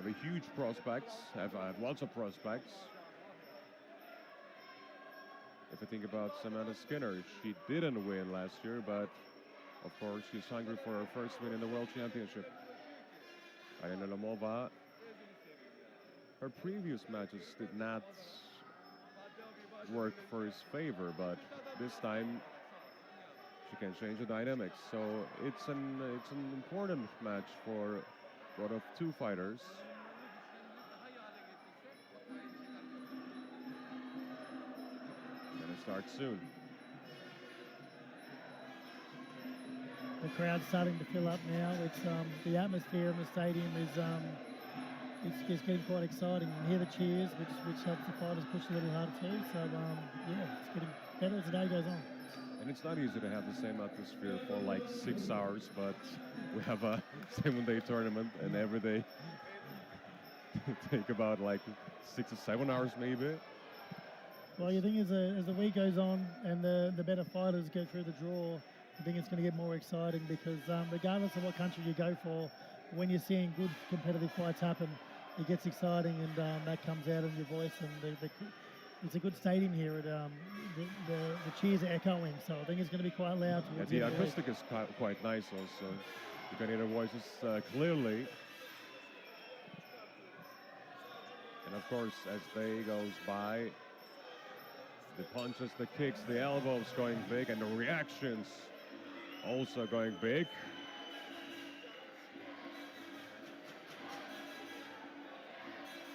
have a huge prospects, have lots of prospects. If I think about Samantha Skinner, she didn't win last year, but of course she's hungry for her first win in the World Championship. Alina Lomova, her previous matches did not work for his favor, but this time she can change the dynamics. So it's an important match for both of two fighters. Gonna start soon. The crowd's starting to fill up now. It's the atmosphere in the stadium is it's getting quite exciting. You hear the cheers, which helps the fighters push a little harder too. So yeah, it's getting better as the day goes on. And it's not easy to have the same atmosphere for like 6 hours, but we have a 7-day tournament, and every day take about like 6 or 7 hours maybe. Well, you think as the week goes on and the better fighters go through the draw, I think it's going to get more exciting because regardless of what country you go for, when you're seeing good competitive fights happen, it gets exciting, and that comes out in your voice. And it's a good stadium here. The cheers are echoing, so I think it's going to be quite loud. Yeah, the acoustic is quite nice also. You can hear the voices clearly. And of course, as day goes by, the punches, the kicks, the elbows going big, and the reactions also going big.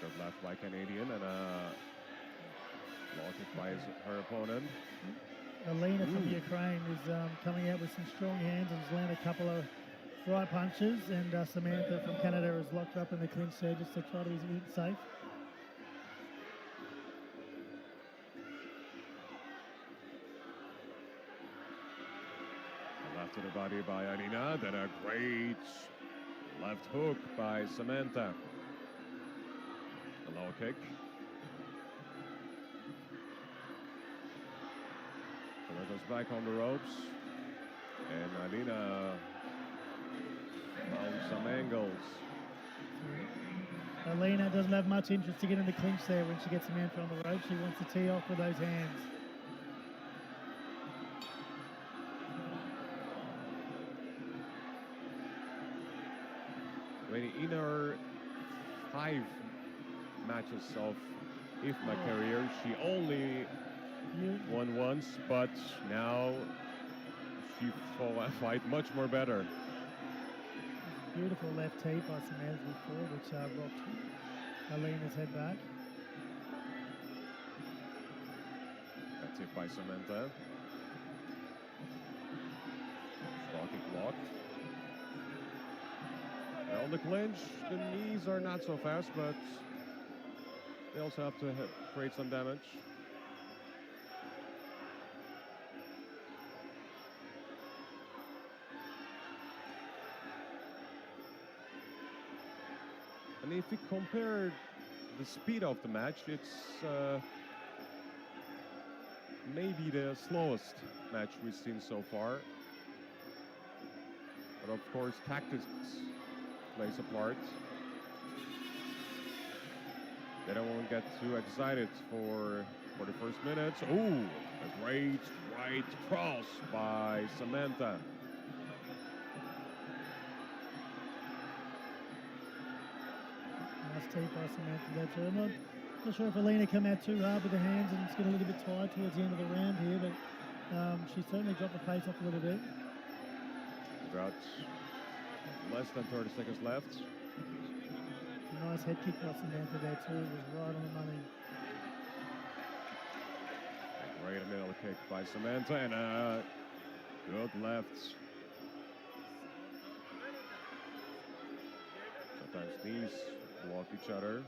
Good left by Canadian, and blocked by her opponent. Alina from Ukraine is coming out with some strong hands and has landed a couple of right punches, and Samantha from Canada has locked her up in the clinch there just to try to be a bit safe. Left to the body by Alina, then a great left hook by Samantha. A low kick. So that goes back on the ropes. And Alina found some angles. Alina doesn't have much interest to get in the clinch there when she gets Samantha on the ropes. She wants to tee off with those hands. In her 5 matches of IFMA career, she only won once, but now she fight much more better. Beautiful left tee by Samantha before, which rocked Alina's head back. That's it by Samantha. Kick blocked. On the clinch, the knees are not so fast, but they also have to create some damage. And if we compare the speed of the match, it's maybe the slowest match we've seen so far. But of course, tactics plays a part. They don't want to get too excited for the first minutes. Ooh, a great right cross by Samantha. Nice tee by Samantha there too. I'm not sure if Alina came out too hard with the hands and it's getting a little bit tired towards the end of the round here, but she certainly dropped the pace off a little bit. About less than 30 seconds left. Nice head kick by Samantha there too. It was right on the money. A great middle kick by Samantha, and a good left. Sometimes these block each other.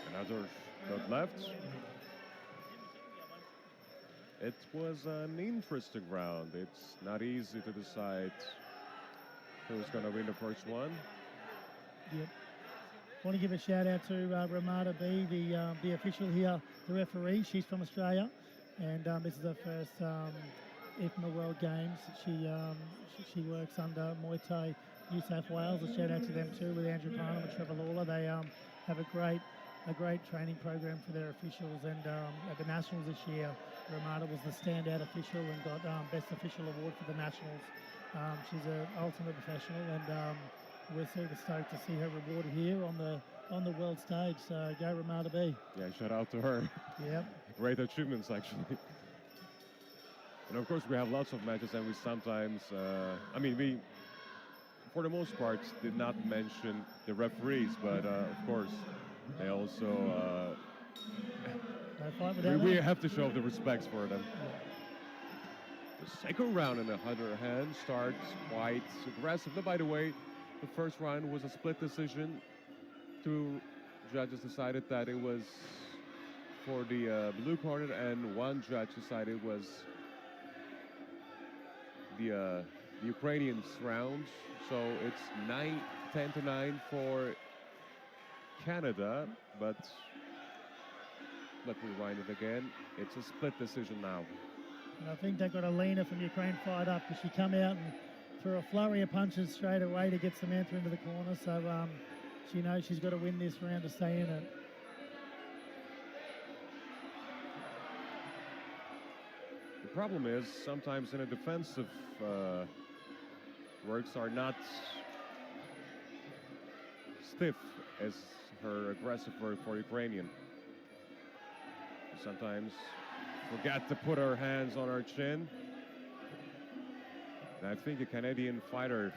Another good left. It was an interesting round. It's not easy to decide who's going to win the first one. Yep. Want to give a shout out to Ramada B, the official here, the referee. She's from Australia, and this is her first IFMA World Games. She works under Muay Thai New South Wales. A shout out to them too with Andrew Parham and Trevor Lawler. They have a great training program for their officials. And at the Nationals this year, Ramada was the standout official and got Best Official Award for the Nationals. She's an ultimate professional, and we're super stoked to see her rewarded here on the world stage. So go Ramada B. Yeah, shout out to her. Yep. Great achievements, actually. And of course, we have lots of matches, and we sometimes, we, for the most part, did not mention the referees, but of course, they also, we have to show the respects for them. Yeah. The second round in the other hand starts quite aggressive. By the way, the first round was a split decision. Two judges decided that it was for the blue corner, and one judge decided it was the Ukrainians round. So it's 10 to 9 for Canada, but let me rewind it again. It's a split decision now. And I think they got Alina from Ukraine fired up because she come out and threw a flurry of punches straight away to get Samantha into the corner. So she knows she's got to win this round to stay in it. The problem is sometimes in a defensive works are not stiff as her aggressive work for Ukrainian. Sometimes forget to put her hands on her chin. And I think a Canadian fighter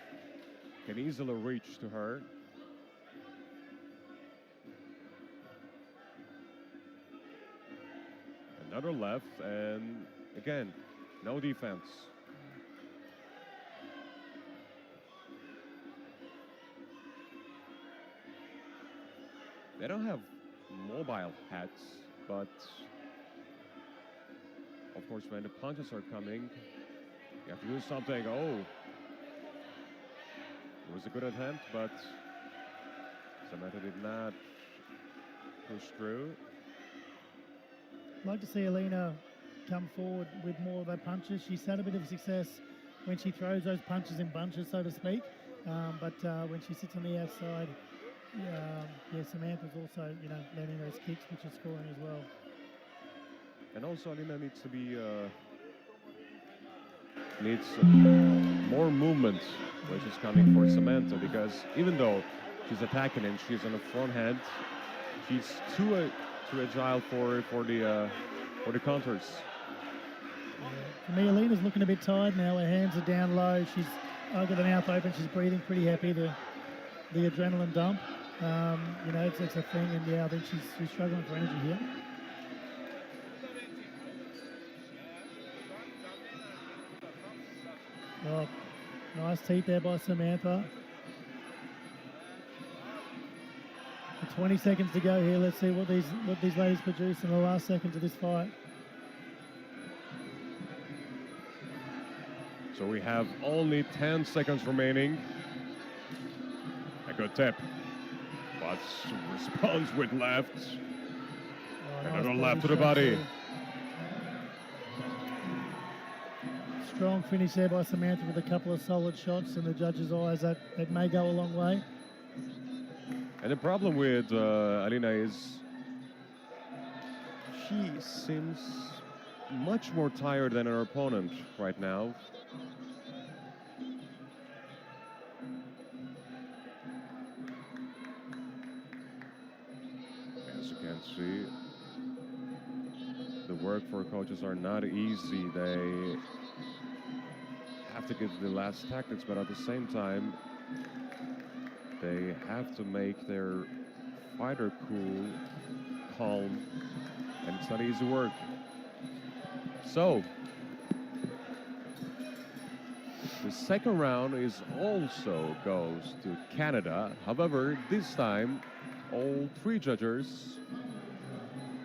can easily reach to her. Another left, and again, no defense. They don't have mobile hats, but of course when the punches are coming, you have to do something. Oh, it was a good attempt, but Samantha did not push through. I'd like to see Alina come forward with more of her punches. She's had a bit of success when she throws those punches in bunches, so to speak. But when she sits on the outside, Samantha's also, landing those kicks, which is scoring as well. And also, Alina needs to be more movement, which is coming for Samantha, because even though she's attacking and she's on the front hand, she's too agile for the counters. For me, Alina's looking a bit tired now. Her hands are down low. She's got the mouth open. She's breathing pretty happy. The adrenaline dump. It's a thing, and I think she's struggling for energy here. Oh, nice teep there by Samantha. 20 seconds to go here. Let's see what these ladies produce in the last seconds of this fight. So we have only 10 seconds remaining. A good tip. But responds with left. Another left to the body. Strong finish there by Samantha with a couple of solid shots in the judges' eyes. That may go a long way. And the problem with Alina is she seems much more tired than her opponent right now. As you can see, the work for coaches are not easy. They have to give the last tactics, but at the same time, they have to make their fighter cool, calm, and it's not easy work. So, the second round also goes to Canada. However, this time, all three judges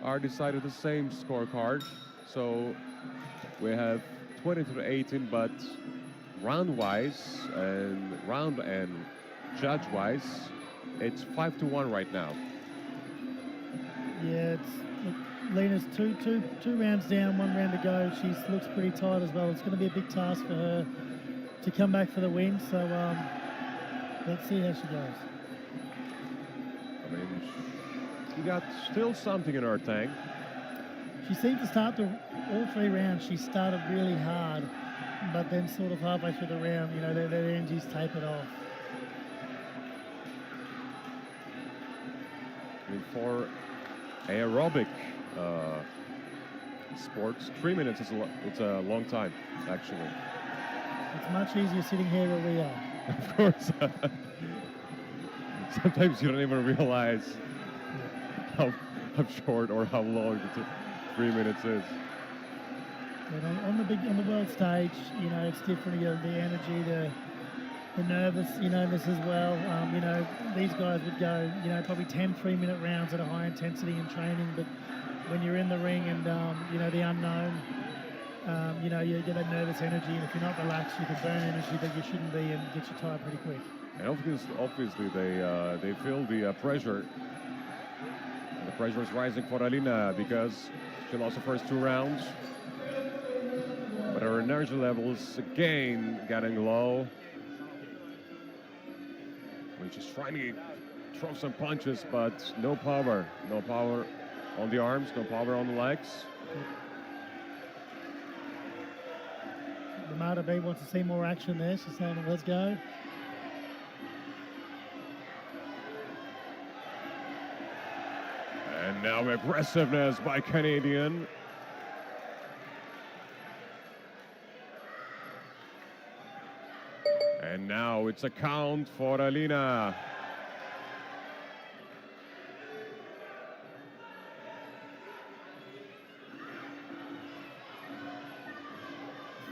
are decided the same scorecard. So, we have 20-18, but round-wise and judge-wise, it's 5-1 right now. Yeah, Lena's two rounds down, 1 round to go. She looks pretty tight as well. It's going to be a big task for her to come back for the win. So let's see how she goes. I mean, she got still something in her tank. She seemed to start all 3 rounds. She started really hard, but then sort of halfway through the round, you know, their energies tapered off. I mean, for aerobic sports, 3 minutes it's a long time, actually. It's much easier sitting here where we are. Of course. Sometimes you don't even realize how short or how long the 3 minutes is. But on the world stage, you know, it's different. You know, the energy, the nervous, you know, this as well. You know, these guys would go, you know, probably 10 3-minute rounds at a high intensity in training, but when you're in the ring and, you know, the unknown, you know, you get that nervous energy, and if you're not relaxed, you can burn energy that you shouldn't be and get you tired pretty quick. And obviously they feel the pressure. And the pressure is rising for Alina because she lost the first 2 rounds. But her energy levels again getting low. I mean, she's trying to throw some punches, but no power. No power on the arms, no power on the legs. Ramada B wants to see more action there. She's saying, let's go. And now aggressiveness by Canadian. And now it's a count for Alina.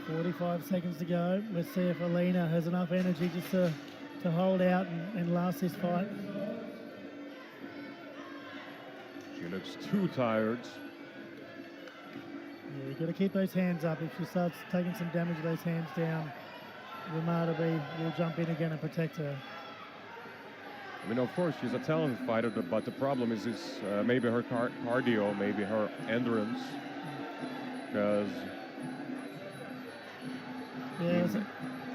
.45 seconds to go. Let's see if Alina has enough energy just to hold out and last this fight. She looks too tired. Yeah, you've got to keep those hands up. If she starts taking some damage with those hands down, Ramada B will jump in again and protect her. I mean, of course, she's a talented fighter, but the problem is maybe her cardio, maybe her endurance. Because yeah, so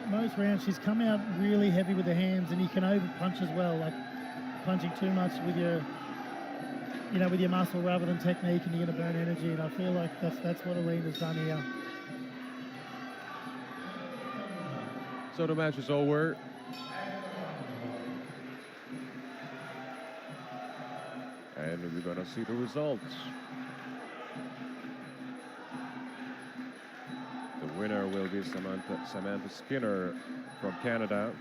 most rounds she's come out really heavy with the hands, and you can over punch as well, like punching too much with your, you know, with your muscle rather than technique, and you're going to burn energy. And I feel like that's what Alina's done here. So the match is over. And we're going to see the results. The winner will be Samantha Skinner from Canada.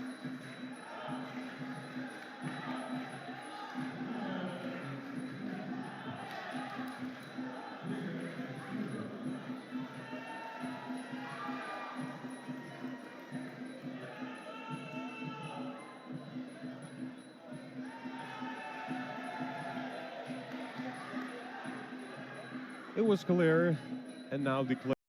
It was clear, and now declared.